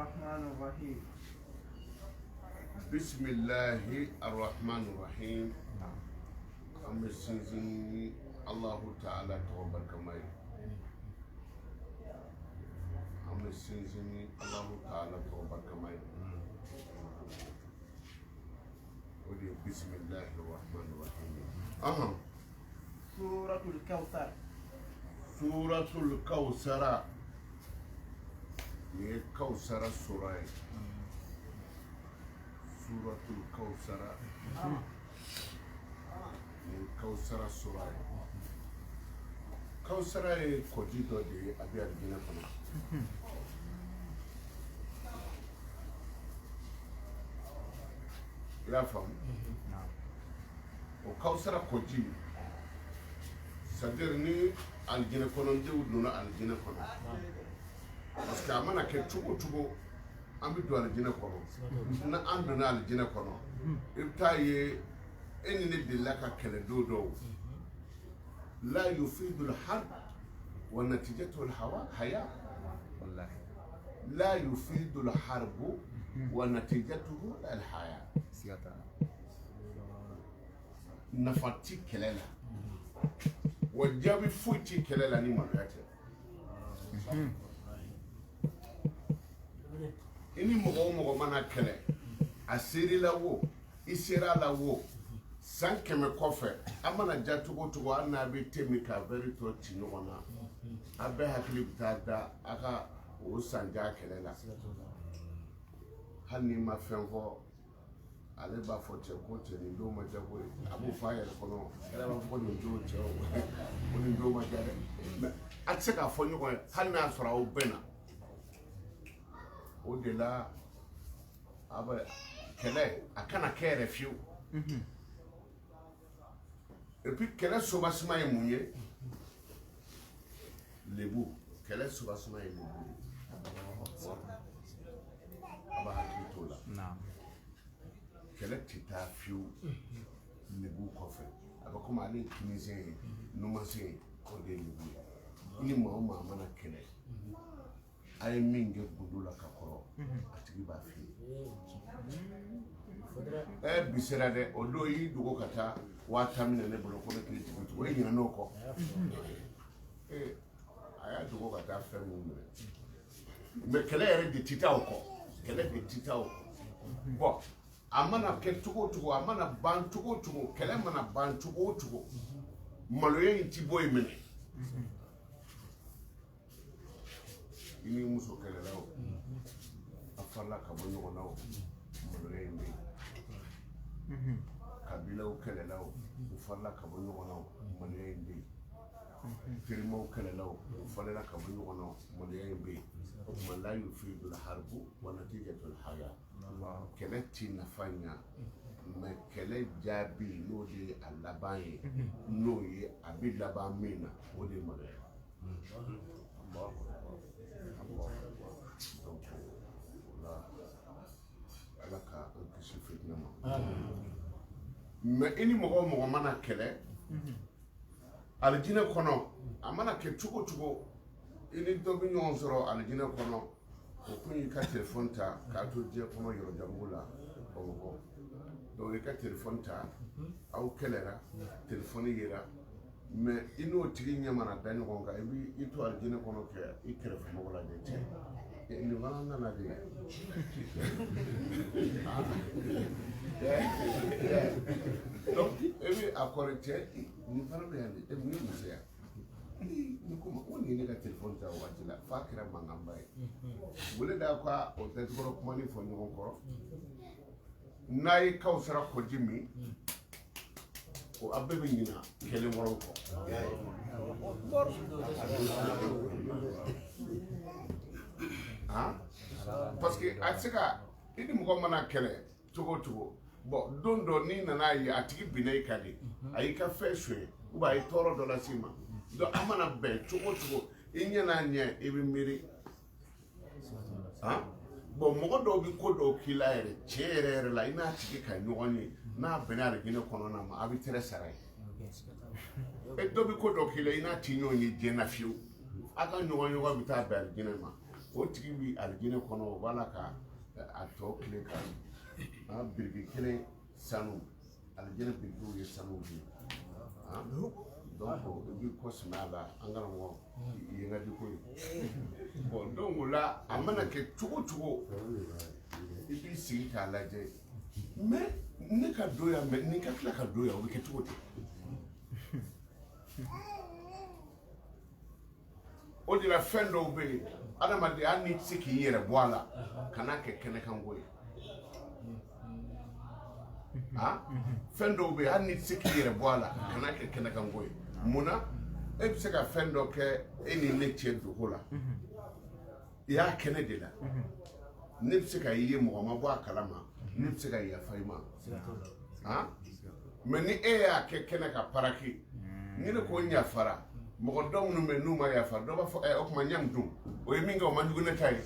الرحمن الرحيم. بسم الله الرحمن الرحيم. أم السنزين الله تعالى توبك ماي. أم السنزين الله تعالى توبك ماي. ودي بسم الله الرحمن الرحيم. سورة الكوثر. سورة الكوثر. هي كوثر السورة. سورة الكوثر. كوثر السورة. كوثر كوجيدو دي أبي أرجينا كنا. لا فهم. وكوثر كوجي. سدرني الجنة كنا ندونا الجنة كنا. Parce que amana ke tugo ambi do aljina kono na andona aljina kono ibtaye enni billaka kala dodo la yufidu alharb wa natijatu alhawa haya wallahi la yufidu alharb wa natijatuhu alhaya siyata nafati kelela wajabi futi kelela ni magate ini mogo mana kele asiri la wo isira la wo san keme kofe amana jatugo tugo annabi temika very to tinona abe hakli bitada aka o sanja kele la hanni ma fenfo ale ba fo che ko che ni do ma jago abu fire kono era ba fo ni do che o ni do ma jare atseka fo ni ko hanna sora o bena au-delà, quelle est, à quand à quel refus. Et puis, quel est ce sauvagement et mouillé? Les bouts. Quel est ce sauvagement et mouillé? Quel est ce fiou? Les bouts qu'on fait. Alors, comme aller Tunisien, nous mangeons, on est les bouts. Il m'a mana quel est. Aye minge budula kakoro atigi ba fi bisera de odo yi dugo kata wa tamina ne bolo ko ne kriti ko yi na noko aya dugo kata fe mu me kele ere de tita oko kele de tita oko bo amana ke tugo amana ban tugo kele mana ban tugo maloye nti boy mene ini muso kele lawo afalla ka bo nyogo lawo moloye mbe kabila o kele lawo ufalla ka bo nyogo lawo moloye mbe firmo kele lawo ufalla ka bo nyogo lawo moloye mbe la yufidu alharbu wa natijatu alhaya kele tinafanya me kele jabi no de alabaye no ye abilaba mina o de moloye mais ini mogo mana kele aljina kono amana ke tugo ini dobi nyon zoro aljina kono ko kuni ka telephone ta ka to je kono yoro jambula o do ka telephone ta au kelera telephone yera mais ino tigi nyamana dani gonga ibi ito aljina kono ke ikere fo mogo la de ni wana na de donc ebi akorete ni fara be ande e mu musea ni kuma woni ne ka telephone ta wati la fakira mangamba bule da kwa o te ko kuma ni fo nyon ko nay kawsara ko jimi ko abbe be nyina kele woron ko parce que atsika idi mo mana kele tugo bon dondo ni nana yi atigi binai kali ayika feshwe uba yi toro dola sima do amana be tugo inya na nya ebi miri bon mo do bi ko do kilaire chere la ina atigi ka nyoni na benare gine kono na ma abi tere sarai e do bi ko do kila ina tinyo ni jena fiu aka nyoni wa bita bel gine ma o tigi bi alijinɛ kɔnɔ o b'a la ka a tɔ tile ka biriki kelen sanu alijinɛ birikiw ye sanu de donc i b'i kɔ sɛmɛ a la an kana mɔgɔ ye n ka di ko ye bon donc o la a mana kɛ cogo cogo i b'i sigi k'a lajɛ mais ne ka don yan mais ni ka tila ka don yan o bɛ kɛ cogo di o de la fɛn dɔw bɛ yen adamaden hali n'i tɛ se k'i yɛrɛ bɔ a la kan'a kɛ kɛnɛkanko ye fɛn dɔw bɛ yen hali n'i tɛ se k'i yɛrɛ bɔ a la kan'a kɛ kɛnɛkanko ye mun na e bɛ se ka fɛn dɔ kɛ e ni ne cɛ dogo la i y'a kɛnɛ de la ne bɛ se ka i ye mɔgɔ ma bɔ a kalama ne bɛ se ka yafa i ma mais ni e y'a kɛ kɛnɛ ka paraki ni ne ko n yafara mɔgɔ dɔw minnu bɛ n'u ma yafa dɔ b'a fɔ o tuma ɲamu dun o ye min kɛ o man jugu ne ta ye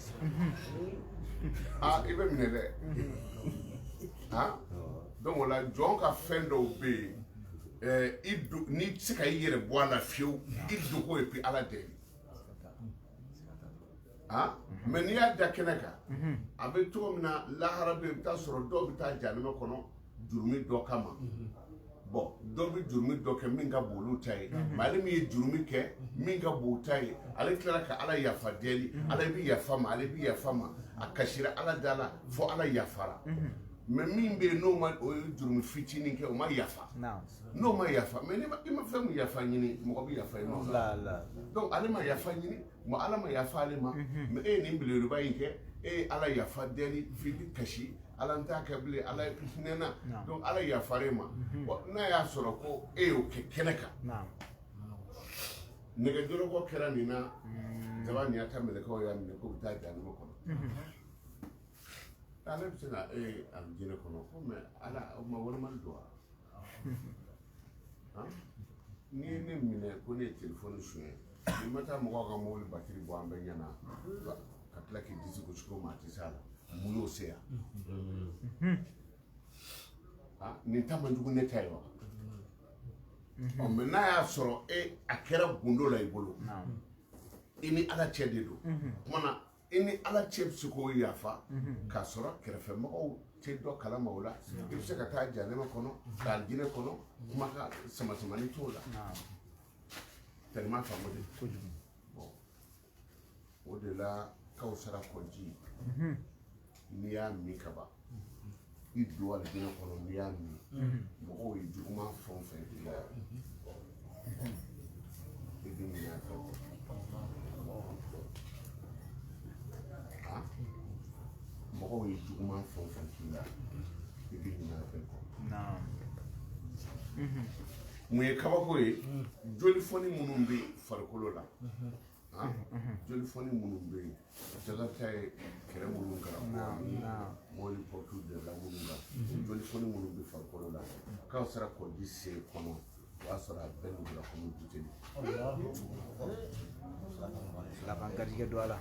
i bɛ minɛ dɛ donc o la jɔn ka fɛn dɔw bɛ yen n'i tɛ se ka i yɛrɛ bɔ a la fiyewu i dogo ye bi ala deli mais n'i y'a da kɛnɛ kan a bɛ cogo min na lahara bɛ yen i bɛ taa sɔrɔ dɔw bɛ taa jahanama kɔnɔ jurumi dɔ kama bon dɔw bɛ jurumi dɔ kɛ min ka bon olu ta ye mais ale min ye jurumi kɛ min ka bon ta ye ale tilara ka ala yafa deli ala bɛ yafa ma ale bɛ yafa ma a kasira ala da la fo ala yafara mais min bɛ yen n'o ma o ye jurumi fitinin kɛ o ma yafa n'o ma yafa mais i ma fɛn min yafa ɲini mɔgɔ bɛ yafa i ma donc ale ma yafa ɲini ma ala ma yafa ale ma mais e ye nin belebeleba in kɛ e ye ala yafa deli f'i bɛ kasi ala n t'a kɛ bilen ala ye hinɛna donc ala yafara e ma n'a y'a sɔrɔ ko e y'o kɛ kɛnɛ kan nɛgɛjɔlɔkɔ kɛra nin na jaba nin y'a ta mɛlɛkɛw y'a minɛ k'u bɛ taa jahanama kɔnɔ ale bɛ se ka e alijinɛ kɔnɔ ko mais ala o ma warimali don wa n'i ye ne minɛ ko ne ye telefɔni suɲɛ n'i ma taa mɔgɔw ka mobili batiri bɔ an bɛ ɲɛna ka tila k'i disi gosi ko maa tɛ se a la mun y'o se yan nin ta man jugu ne ta ye wa mais n'a y'a sɔrɔ a kɛra gundo la i bolo i ni ala cɛ de don kuma na i ni ala cɛ bɛ se k'o yafa k'a sɔrɔ kɛrɛfɛmɔgɔw tɛ dɔ kalama o la i bɛ se ka taa jahanama kɔnɔ ka alijinɛ kɔnɔ kuma ka sama-samani t'o la tellement faamu de bon o de la Kawusara kɔji n'i y'a min ka ban i don alijinɛ kɔnɔ n'i y'a min mɔgɔw ye juguman fɛn o fɛn k'i la i bɛ ɲinɛ a fɛ mɔgɔw ye juguman fɛn o fɛn k'i la i bɛ ɲinɛ a fɛ mun ye kabako ye jolifɔni minnu bɛ farikolo la jolifɔni minnu bɛ yen jagata ye kɛlɛ minnu kɛra mɔbili pɔtu de la minnu kan jolifɔni minnu bɛ farikolo la Kawusara kɔji sen kɔnɔ o y'a sɔrɔ a bɛɛ nugula komi buteli laban garijɛgɛ don a la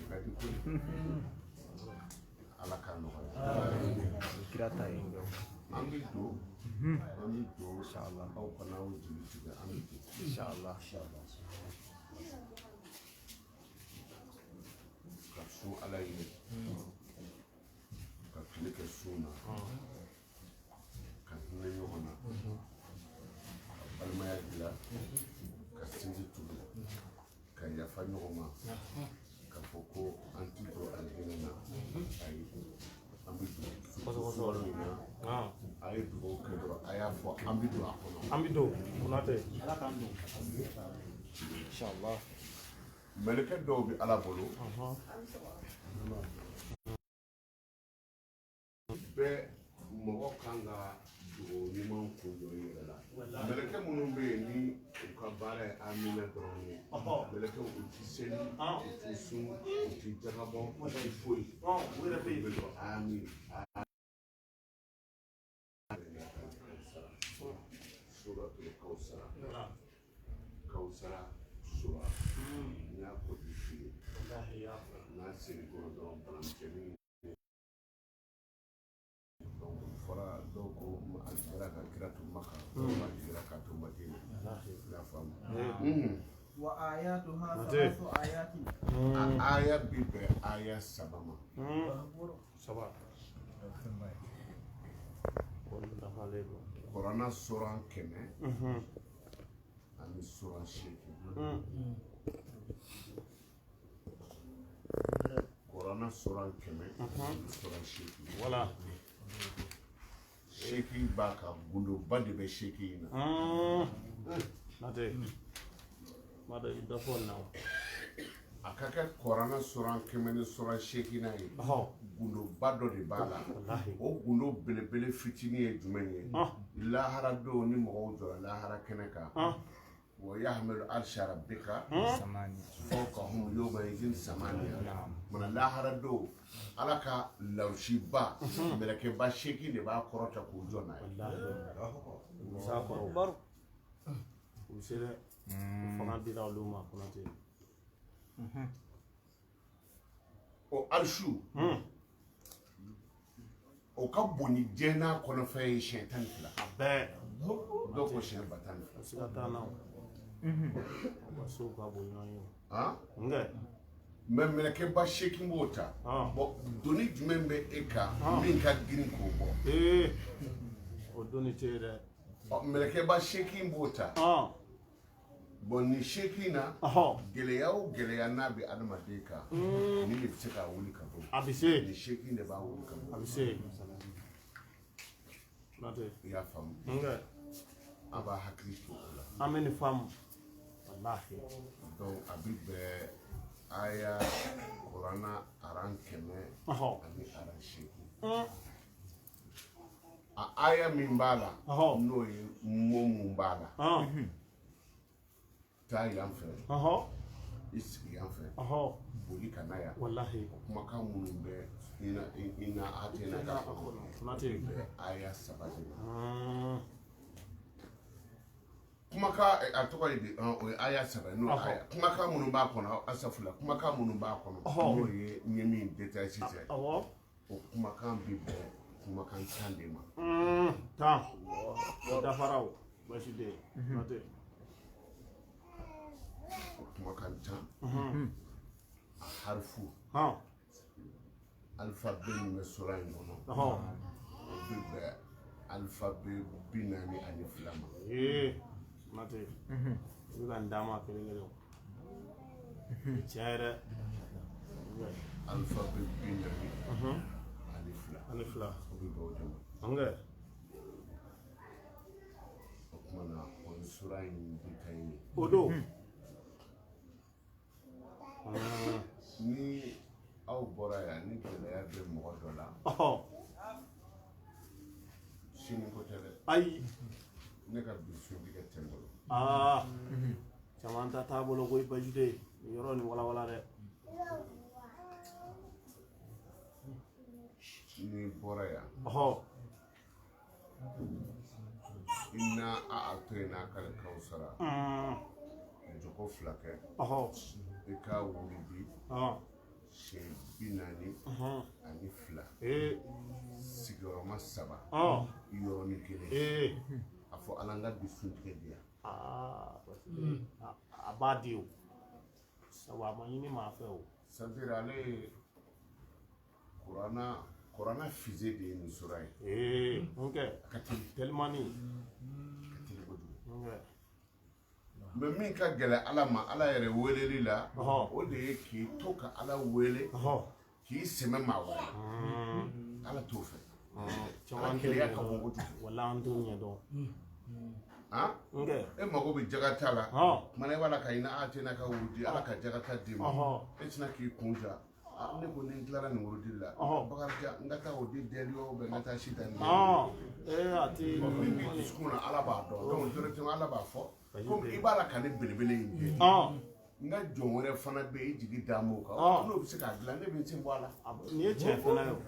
kadi ko ala k'a nɔgɔya kira ta ye an bɛ don inshallah aw kana aw jigi tigɛ an bɛ don inshallah ka sun ala ye ka tile kɛ sun na ka hinɛ ɲɔgɔn na ka balimaya dilan ka sinji tugu ka yafa ɲɔgɔn ma ka fɔ ko an ti don alijinɛ na ayi an bɛ don sunkalo min na a ye dugawu kɛ dɔrɔn a y'a fɔ an bɛ don a kɔnɔ an bɛ don Konatɛ ala k'an don inshallah mɛlɛkɛ dɔw bɛ ala bolo bɛɛ mɔgɔ kan ka dugawu ɲuman kun dɔ i yɛrɛ la mɛlɛkɛ minnu bɛ yen ni u ka baara ye amina dɔrɔn ye mɛlɛkɛw u ti seli u ti sun u ti jagabɔ u ti foyi u yɛrɛ bɛ yen dɔrɔn amin suratul Kawusara sura n y'a ko di f'i ye n'a seri kɔnɔ dɔrɔn banamisɛnnin fɔra dɔw ko alikira ka kira to Maka dɔw b'a kira ka to Madina i y'a faamu وآياتها Mate. 3 آيات a aya bi bɛn aya saba ma Saba. Wallahu alaykum. kuranna suran kɛmɛ ani suran seegin kuranna suran kɛmɛ ani suran seegin Voilà. seegin b'a kan gundoba de bɛ seegin in na Mate. Mate idafon now. a ka kɛ kuranna suran kɛmɛ ni suran seegin na ye Oh. gundoba dɔ de b'a la Wallahi. o gundo belebele fitinin ye jumɛn ye lahara don ni mɔgɔw jɔra lahara kɛnɛ kan wa yahmilu arsha rabbika Samani. fawqahum yawma idhin samaniya mana lahara don ala ka lawsiba mɛlɛkɛba seegin de b'a kɔrɔta k'o jɔ n'a ye Wallahi. Musafaro. Usere. Fana dira olu ma Konate. o arshu o ka bon ni diɲɛ n'a kɔnɔfɛn ye siɲɛ 12 Bɛɛ. dɔw ko siɲɛ 12 Sika t'a la o. Wa so ka bon ɲɔgɔn ye. han Nge. mɛ mɛlɛkɛba seegin b'o ta bɔn doni jumɛn bɛ e kan min ka girin k'o bɔ O doni tɛ ye dɛ. mɛlɛkɛba seegin b'o ta bɔn nin seegin na gɛlɛya o gɛlɛya n'a bɛ adamaden kan ni de bɛ se k'a wuli ka bɔ A bɛ se. nin seegin de b'a wuli ka A bɔ bɛ se. Mate. i y'a faamu Nge. an b'a hakili to o la An bɛ nin faamu. Wallahi. donc a bɛ bɛn aya kuranna aran 100 ani aran 8 a aya min b'a la n'o ye mo mun b'a la taa yan fɛ i sigi yan fɛ boli ka na yan Wallahi. kumakan minnu bɛ i na atena ka kɔnɔ Mate. bɛ aya 7 de la kumakan a tɔgɔ ye di o ye aya 7 n'o aya kumakan minnu b'a kɔnɔ asafula kumakan minnu b'a kɔnɔ n'o ye n ye min détail sisan Awɔ. o kumakan bi bɛn kumakan 10 de ma 10. O dafara o. Baasi tɛ yen. Mate. o kumakan 10 a harifu alphabet min bɛ sura in kɔnɔ o bi bɛn alphabet 42 ma Mate. I bɛ ka n d'a ma kelen kelen o. Tiɲɛ yɛrɛ. alphabet 42 Ani fila. o bi bɛn o de ma Nge. o kumana o ye sura in bi ta ye O don. ni aw bɔra yan ni gɛlɛya bɛ mɔgɔ dɔ la sini ko tɛ dɛ Ayi. ne ka bi suntigɛ tɛ n bolo Caman ta t'a bolo ko i baasi tɛ yen. Nin yɔrɔ nin walawala dɛ. n'i bɔra yan i n'a a to yen n'a ka kawusara jogo 2 kɛ i k'a wuli bi siɲɛ 42 ani 2 sigiyɔrɔma 3 yɔrɔnin 1 a fɔ ala n ka bi suntigɛ di yan A b'a di o. Sabu a ma ɲini maa fɛ o. c'est-à-dire ale ye kuranna fise de ye nin sura ye Nge. a ka teli Telimani. kojugu Nge. mɛ min ka gɛlɛ ala ma ala yɛrɛ weleli la o de ye k'i to ka ala wele k'i sɛmɛ maa wɛrɛ ala t'o fɛ ala keleya ka bon kojugu Wala an t'o ɲɛdɔn. Nge. e mago bɛ jagata la kumana i b'a la ka ɲina a tɛna ka wurudi ala ka jagata d'i ma e tɛna k'i kun ja ne ko ni n tilara nin wurudi la bakarijan n ka taa o di dɛli o bɛ n ka taa si ta nin A ti. min b'i dusukun na ala b'a dɔn donc directement ala b'a fɔ komi i b'a la ka ne belebele in kɛ n ka jɔn wɛrɛ fana bɛ yen i jigi d'a m'o kan n'o bɛ se k'a dilan ne bɛ n sen bɔ a la Nin ye tiɲɛ fana ye o.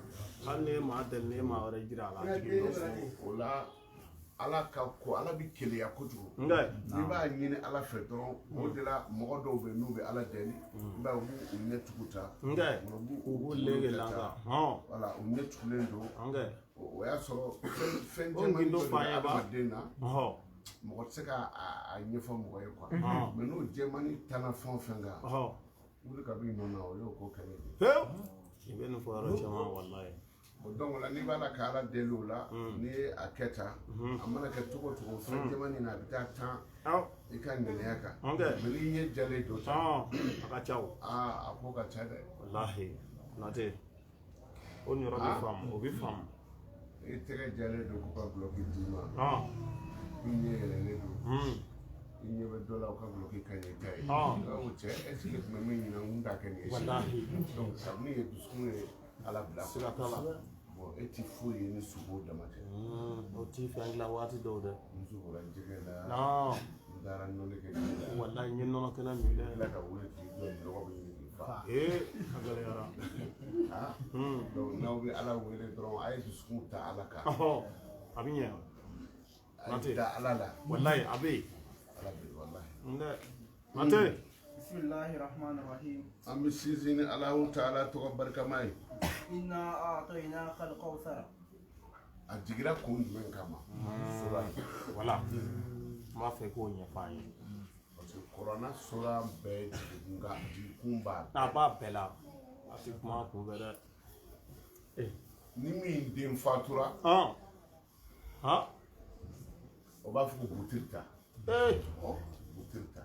Hali ne ye maa deli ne ye maa wɛrɛ jira a la. A tigi bɛ sɔn. o la ala ka ko ala bɛ keleya kojugu Nge. n'i b'a ɲini ala fɛ dɔrɔn o de la mɔgɔ dɔw bɛ n'u bɛ ala deli i b'a ye u b'u ɲɛ tugu ta Nge. u b'u lege langa. wala u ɲɛ tugulen don Nge. o y'a sɔrɔ fɛn O caman gindo dɔ de fa bɛ ye ba. adamaden na mɔgɔ tɛ se ka a ɲɛfɔ mɔgɔ ye quoi mais n'o jɛmani tana fɛn o fɛn kan wuli ka b'i nɔ na o y'o ko kɛlɛ de i bɛ nin fɔ yɔrɔ caman wallahi donc la n'i b'a la ka ala deli o la n'i ye a kɛ tan a mana kɛ cogo o cogo fɛn jɛmani na a bɛ taa tan i ka ŋaniya kan mais n'i ɲɛ jɛlen don tan a ka ca o a ko ka ca dɛ wallahi Konate o ni yɔrɔ bɛ faamu o bɛ faamu i tɛgɛ jɛlen don k'u ka guloki d'i ma i ɲɛ yɛlɛlen don i ɲɛ bɛ dɔ la u ka guloki ka ɲɛ ta ye o cɛ est-ce que tun bɛ min ɲininka n kun t'a kɛ nin ye wallahi donc kabini ye dusukun ye ala bila siga t'a la bon e ti foyi ye ni sogo dama tɛ o t'i fɛn dilan waati dɔw dɛ n sukora jɛgɛ la non n taara nɔnɔ kɛ ji la wallahi n ye nɔnɔ kɛnɛ min dɛ tila ka wuli k'i jɔ nɔgɔ bɛ ɲini k'i fa a gɛlɛyara donc n'aw bɛ ala wele dɔrɔn a ye dusukun ta ala kan a bɛ ɲɛ a ye da ala la wallahi a bɛ yen ala bɛ wallahi dɛ Konate bismillahi rahmani rahim an bɛ sinsin ni alahu taala tɔgɔ barikama ye inna a'tainaka al-kawthar a jigira kun jumɛn kama sura wala n b'a fɛ k'o ɲɛfɔ an ye parce que kuranna sura bɛɛ jigikun b'a a b'a bɛɛ la a tɛ kuma kun fɛ dɛ ni min den fatura o b'a fɔ ko butiri ta butiri ta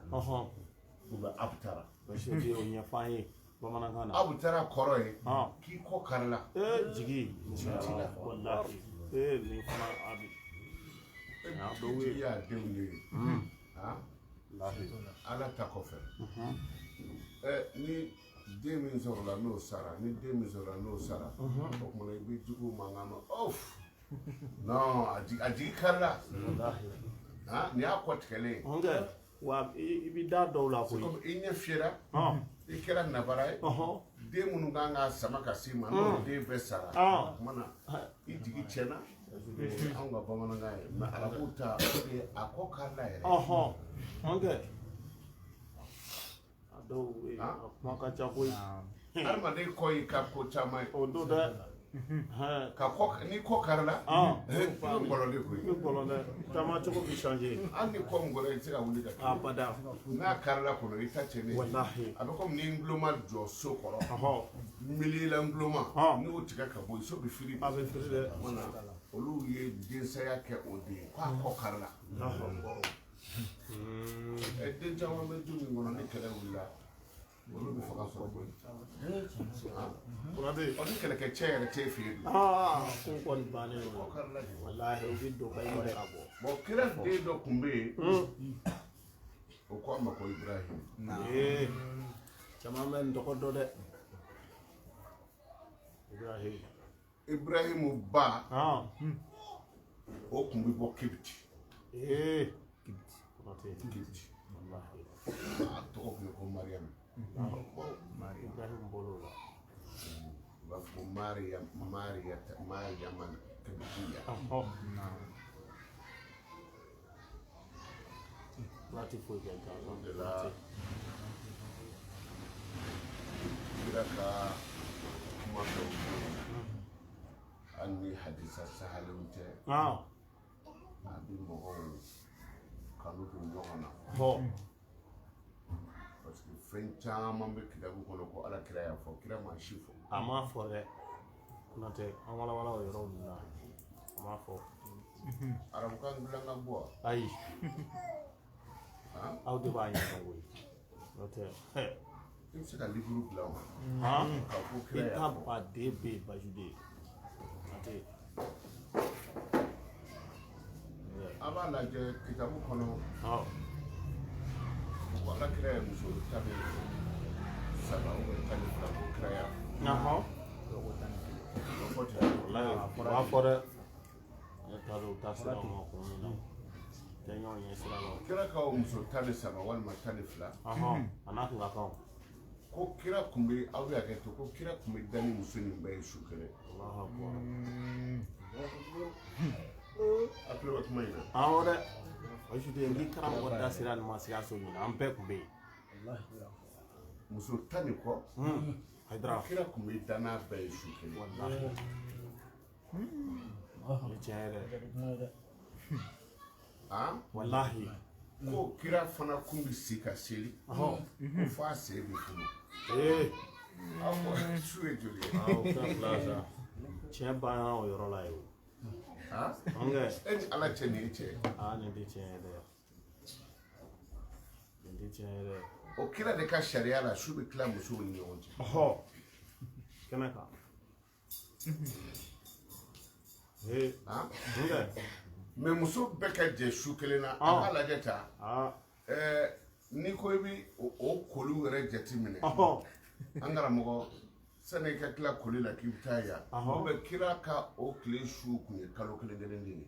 ou bien abutara basi tɛ o ɲɛfɔ an ye bamanankan na abutara kɔrɔ ye k'i kɔ kari la jigi wallahi nin fana a bɛ tigi y'a denw de ye ala ta kɔfɛ ni den min sɔrɔla n'o sara ni den min sɔrɔla n'o sara o kumana i bɛ jugu mankan ma non a jigi kari la nin y'a kɔ tigɛlen wa i bɛ da dɔw la koyi i ɲɛ fiyɛra i kɛra nabara ye den minnu kan ka sama ka s'i ma n'o den bɛɛ sara o kumana i jigi tiɲɛna anw ka bamanankan ye mais arabu ta a kɔ kari la yɛrɛ a dɔw a kuma ka ca koyi adamaden kɔ y'i ka ko caman ye o don dɛ ni kɔ kari la i bɛ ngɔlɔ de koyi i bɛ ngɔlɔ dɛ taama cogo bɛ changer hali ni kɔ min ngɔlɔ i tɛ se ka wuli ka kɛ abada n'a kari la kɔnɔ i ta cɛnnen wallahi a bɛ komi ni nguloma jɔ so kɔrɔ miliyila nguloma n'o tigɛ ka bɔ yen so bɛ firi a bɛ firi dɛ olu ye densaya kɛ o de ye k'a kɔ kari la den caman bɛ du min kɔnɔ ni kɛlɛ wulila olu bɛ faga sɔrɔ koyi ni kɛlɛkɛcɛ yɛrɛ t'e fɛ yen ko kɔni bannen don wallahi o bɛ don ka i yɛrɛ ka bɔ bon kira den dɔ tun bɛ yen o ko a ma ko Ibrahim caman bɛ n tɔgɔ dɔn dɛ Ibrahim ba o tun bɛ bɔ Kibiti Kibiti a tɔgɔ tun ye ko Mariam Ibrahim bolo la u b'a fɔ ko Mariam Kibitiya waati foyi kɛ o de la kira ka kuma dɔw hali ni hadisa sahalenw tɛ a bɛ mɔgɔw kanu don ɲɔgɔn na parce que fɛn caman bɛ kitabu kɔnɔ ko ala kira y'a fɔ kira ma si fɔ a ma fɔ dɛ n'o tɛ an walawala o yɔrɔ ninnu na a ma fɔ arabukan dilan ka bɔ ayi aw de b'a ɲɛdɔn koyi n'o tɛ i bɛ se ka liburu dilan wa ka fɔ i kira y'a ta fɔ baden bɛ yen basi de n'o tɛ a b'a lajɛ kitabu kɔnɔ ko ala kira ye muso tan ni saba tan ni fila ko kira y'a fɔ o fɔ ten a b'a fɔ dɛ ne t'a dɔn u ta sira ma kun min na tɛ ɲɔgɔn ɲɛ sira la kira ka o muso tan ni saba walima tan ni fila a n'a kun ka kan ko kira tun bɛ aw y'a kɛ to ko kira tun bɛ da ni muso nin bɛɛ ye su kelen a tulo bɛ kuma in na awɔ dɛ basi de ni karamɔgɔ da sira nin ma sikaso ɲini an bɛɛ kun bɛ yen muso tan ni kɔ Haidara kira tun bɛ da n'a bɛɛ ye su kelen wallahi ni tiɲɛ yɛrɛ wallahi ko kira fana kun bi si ka seli ko fa se bi funu aw su e joli plaza tiɲɛ banna o yɔrɔ la ye o e ni ala cɛ ni cɛ nin tɛ tiɲɛ ye dɛ nin tɛ tiɲɛ ye dɛ o kira de ka sariya la su bɛ tila musow ni ɲɔgɔn cɛ kɛnɛ kan mɛ muso bɛɛ ka jɛ su kelen na an b'a lajɛ ta n'i ko i bi o koliw yɛrɛ jate minɛ an karamɔgɔ sani i ka tila koli la k'i bɛ taa yan o bɛ kira ka o tile su kun ye kalo kelen kelen de ye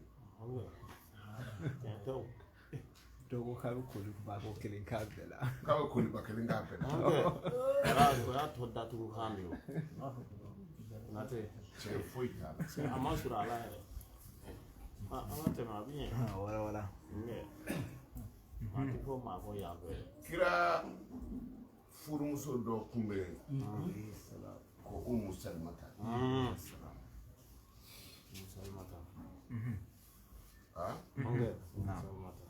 dɔw ko k'a bɛ koli ba ko kelen k'a bɛɛ la k'a bɛ koli ba kelen k'a bɛɛ la o y'a tɔ datugu kan de ye o natɛ cɛ foyi t'a la a ma sɔrɔ ala yɛrɛ an ka tɛmɛ a bɛ ɲɛ wala wala maa ti fɔ maa fɔ yan fɛ kira furumuso dɔ kun bɛ yen ko Umu Salimata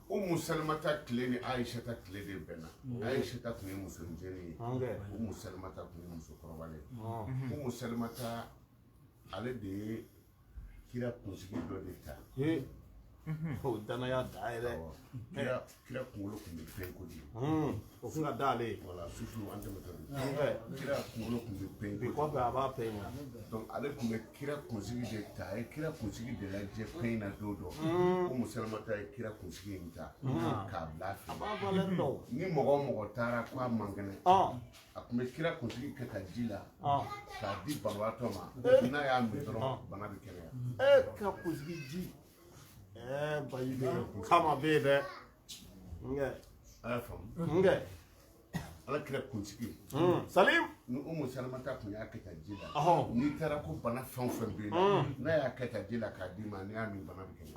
Umu Salimata tile ni Aishata tile de bɛnna Aishata tun ye muso misɛnnin ye Umu Salimata tun ye muso kɔrɔbalen Umu Salimata ale de ye kira kunsigi dɔ de ta o danaya da yɛrɛ kira kunkolo tun bɛ pɛn kojugu o kun ka d'ale voilà surtout an tɛmɛtɔ kira kunkolo tun bɛ pɛn bi kojugu kɔfɛ a b'a pɛn ɲa donc ale tun bɛ kira kunsigi de ta a ye kira kunsigi de lajɛ pɛn na don dɔ Umu Salimata ye kira kunsigi in ta k'a bila a a fɛ b'a valeur dɔn ni mɔgɔ o mɔgɔ taara k'a man kɛnɛ a tun bɛ kira kunsigi kɛ ka ji la k'a di banabaatɔ ma n'a y'a min dɔrɔn bana bɛ kɛnɛya ka kunsigi ji bayi bɛ yen kama bɛ yen dɛ a y'a faamu ala kira kunsigi Salim ni Umu Salimata tun y'a kɛ ka ji la n'i taara ko bana fɛn o fɛn bɛ yen n'a y'a kɛ ka ji la k'a d'i ma n'i y'a min bana bɛ kɛnɛya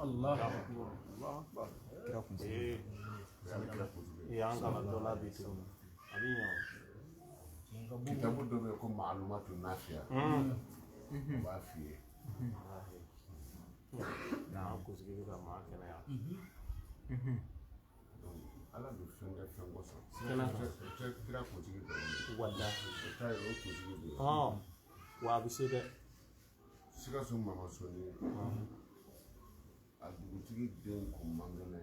kira kunsigi an kana dɔ la bi tuguni a bɛ ɲa kitabu dɔ bɛ yen ko Ma'lumatu Nafiya u b'a f'i ye n'an kunsigi bɛ ka maa kɛnɛya ala bɛ fɛn kɛ fɛn kɔsɔn tɛ kira kunsigi dɔrɔn walahi o ta ye o kunsigi de ye wa a bɛ se dɛ Sikaso Mama Soni a dugutigi den kun man kɛnɛ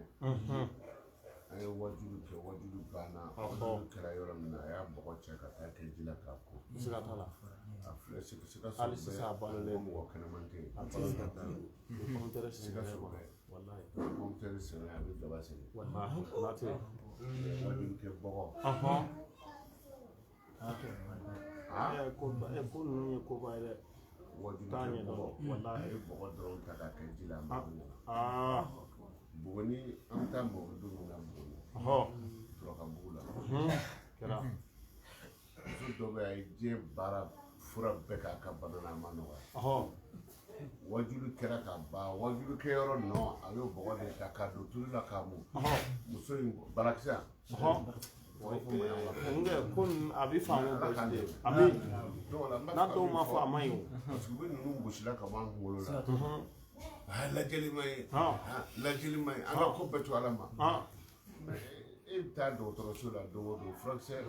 an ye wajulu kɛ wajulu banna wajulu kɛra yɔrɔ min na a y'a bɔgɔ cɛ ka taa kɛ ji la k'a ko siga t'a la a filɛ Sikaso hali sisan a balolen mɔgɔ kɛnɛman tɛ yen a balolen tɛ Sikaso bɛ wallahi kɔmutɛri sɛnɛ a bɛ daba sɛnɛ wallahi natɛ wajulu kɛ bɔgɔ ko ninnu ye koba ye dɛ wajulu t'a kɛ ɲɛ dɔn bɔgɔ a wallahi ye bɔgɔ dɔrɔn ta k'a kɛ ji la a mago ɲɛna Buguni an bɛ taa mɔgɔ don min na Buguni Tɔrɔkabugu la kɛra muso dɔ bɛ yen a ye diɲɛ baara fura bɛɛ k'a ka bana na a ma nɔgɔya wajulu kɛra ka ban wajulu kɛ yɔrɔ nɔ a y'o bɔgɔ de ta k'a don tulu la k'a mun muso in banakisɛ ko a bɛ faamu ala k'an dɛmɛ a bɛ n'a dɔw ma fɔ a ma ɲi o parce que u bɛ ninnu gosila ka bɔ an kunkolo la lajɛli ma ye lajɛli ma ye an ka ko bɛɛ to ala ma e bɛ taa dɔgɔtɔrɔso la don o don furakisɛ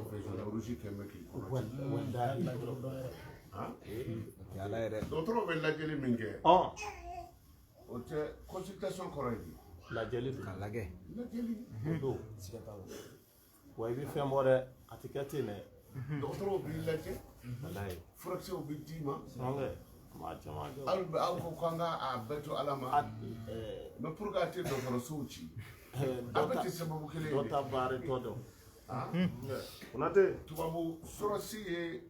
rouge kɛmɛ bɛ k'i kɔnɔ ala yɛrɛ dɔgɔtɔrɔ bɛ lajɛli min kɛ o tɛ consultation kɔrɔ ye di lajɛli don k'a lajɛ lajɛli o don wa i bɛ fɛn bɔ dɛ a tɛ kɛ ten dɛ dɔgɔtɔrɔw b'i lajɛ walayi furakisɛw bɛ d'i ma maa caman kɛ hali aw ko k'an ka bɛɛ to ala ma mais pour que a tɛ dɔgɔtɔrɔsow ci a bɛɛ tɛ sababu kelen dɔ ye ta baara tɔ dɔn dɛ konate tubabu sɔrɔsi ye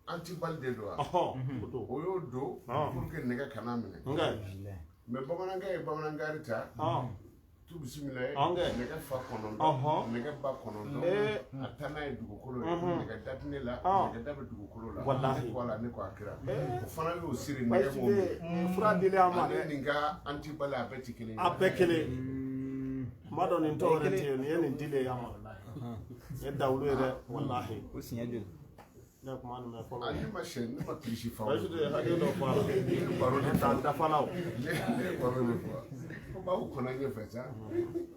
antibali de don wa o don o y'o don pour que nɛgɛ kana minɛ mais bamanankɛ ye bamanankari ta tu bisimila ye nɛgɛ fa kɔnɔntɔn nɛgɛ ba kɔnɔntɔn a taa n'a ye dugukolo ye nɛgɛ datine la nɛgɛ da bɛ dugukolo la ne ko ala ne ko a kira o fana y'o siri nɛgɛ m'o minɛ fura dili a ma ale nin ka antibali a bɛɛ tɛ kelen ye a bɛɛ kelen n b'a dɔn nin tɔw yɛrɛ tɛ yen nin ye nin dili ye a ma nin ye dawulo ye dɛ walahi o siɲɛ joli ne kuma nin mɛ fɔlɔ a ne ma siyɛn ne ma kilisi fa baasi tɛ hakɛ dɔ fɔ a la baro de ta dafa la o ne baro de fɔ ko b'aw kɔnɔ ɲɛfɛ sa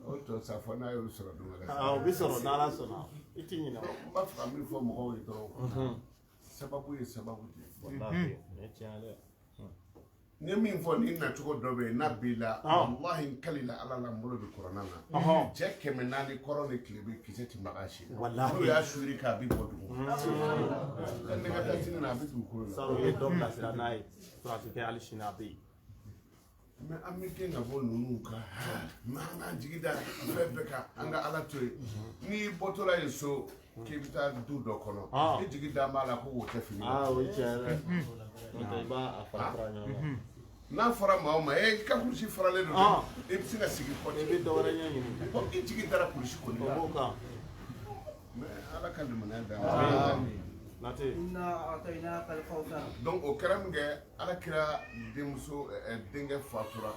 o tɔ sa fɔ n'a y'o sɔrɔ don wɛrɛ o bɛ sɔrɔ n'ala sɔnna i t'i ɲinɛ o n b'a fɛ ka min fɔ mɔgɔw ye dɔrɔn sababu ye sababu de ye walahi ne tiɲɛ dɛ n ye min fɔ ni nacogo dɔ bɛ yen n'a b'i la walahi n kalila ala la n bolo bɛ kɔrɔna na cɛ 400 kɔrɔ ni tile bɛ kisɛ ti maga si la n'o y'a suri k'a bɛ bɔ dugu ka nɛgɛ da sini na a bɛ dugukolo la saro ye dɔ bilasira n'a ye surasi kɛ hali sini a bɛ yen mɛ an bɛ gɛn ka bɔ ninnu kan n'an k'an jigi da fɛn bɛɛ kan an ka ala to yen n'i bɔtɔla yen so k'i bɛ taa du dɔ kɔnɔ i jigi da b'a la ko wo tɛ fini o ye tiɲɛ dɛ n'o tɛ i b'a fara fara ɲɔgɔn kan n'a fɔra maa o maa i ka kulusi faralen don i bɛ se ka sigi kɔ i bɛ dɔ wɛrɛ ɲɛɲini i jigi dara kulusi kɔni o la b'o kan mɛ ala ka limaniya d'a ma nate إنا أعطيناك الكوثر donc o kɛra min kɛ ala kira denmuso denkɛ fatura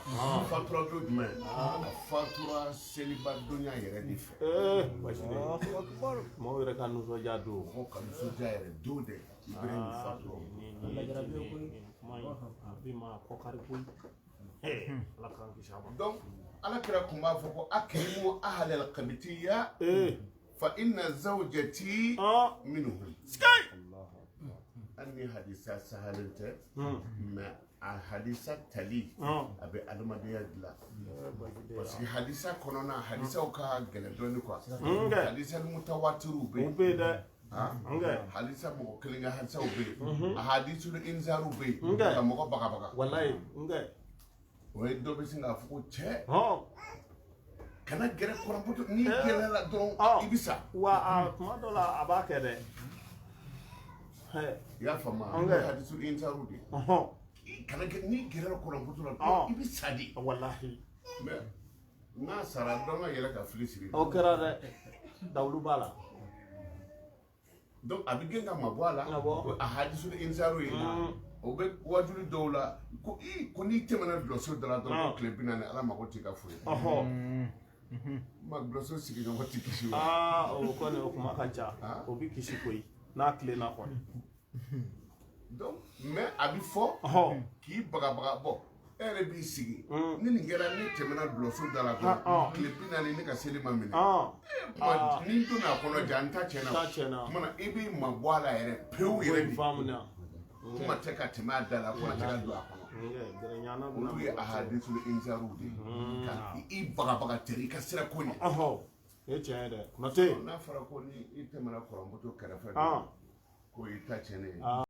fatura don jumɛn a fatura seliba donya yɛrɛ de fɛ baasi tɛ maaw yɛrɛ ka nisɔndiya don mɔgɔw ka nisɔndiya yɛrɛ don dɛ ibrahim fatura kuma in a bɛ ma kɔkari koyi ala k'an kisi a ma donc ala kira tun b'a fɔ ko akrimu ahlal qabitiya fa inna zawjati minhum an ni hadisa sahalen tɛ mɛ a hadisa tali a bɛ adamadenya dilan parce que hadisa kɔnɔna hadisaw ka gɛlɛn dɔɔni quoi hadisa mutawatiriw bɛ o yen bɛ yen dɛ halisa mɔgɔ kelen ka hadisaw bɛ yen a hadisul inzaru bɛ yen ka mɔgɔ bagabaga walayi nkɛ o ye dɔ bɛ sin k'a fɔ ko cɛ kana gɛrɛ kɔrɔmuso n'i gɛrɛla dɔrɔn i bɛ sa wa tuma dɔ la a b'a kɛ dɛ i y'a faamu an ka hadisul inzaru de kana n'i gɛrɛla kɔrɔmuso la dɔrɔn i bɛ sa de walahi mais n'a sara dɔn ka yɛlɛ ka fili siri o kɛra dɛ dawulu b'a la donc a bɛ gɛn ka mabɔ a la a hadisul inzaru ye o bɛ wajuli dɔw la ko n'i tɛmɛna dulɔso da la dɔrɔn ko tile 40 ala mago t'i ka foyi ma dulɔso sigiɲɔgɔn tɛ kisi o o kɔni o kuma ka ca o bɛ kisi koyi n'a tilenna kɔni donc mais a bɛ fɔ k'i bagabaga bɔ e yɛrɛ b'i sigi ni nin kɛra ne tɛmɛna dulɔso da la dɔrɔn tile 40 ne ka seli ma minɛ ni donna a kɔnɔ ja n ta tiɲɛna kuma na i b'i mabɔ a la yɛrɛ pewu yɛrɛ de kuma tɛ ka tɛmɛ a da la kuma tɛ ka don a kɔnɔ olu ye ahadisul inzaru de ka i bagabaga tɛ i ka sira ko ɲɛ o ye tiɲɛ ye dɛ nate n'a fɔra ko ni i tɛmɛna kɔrɔmuso kɛrɛfɛ ko i ta tiɲɛnen ye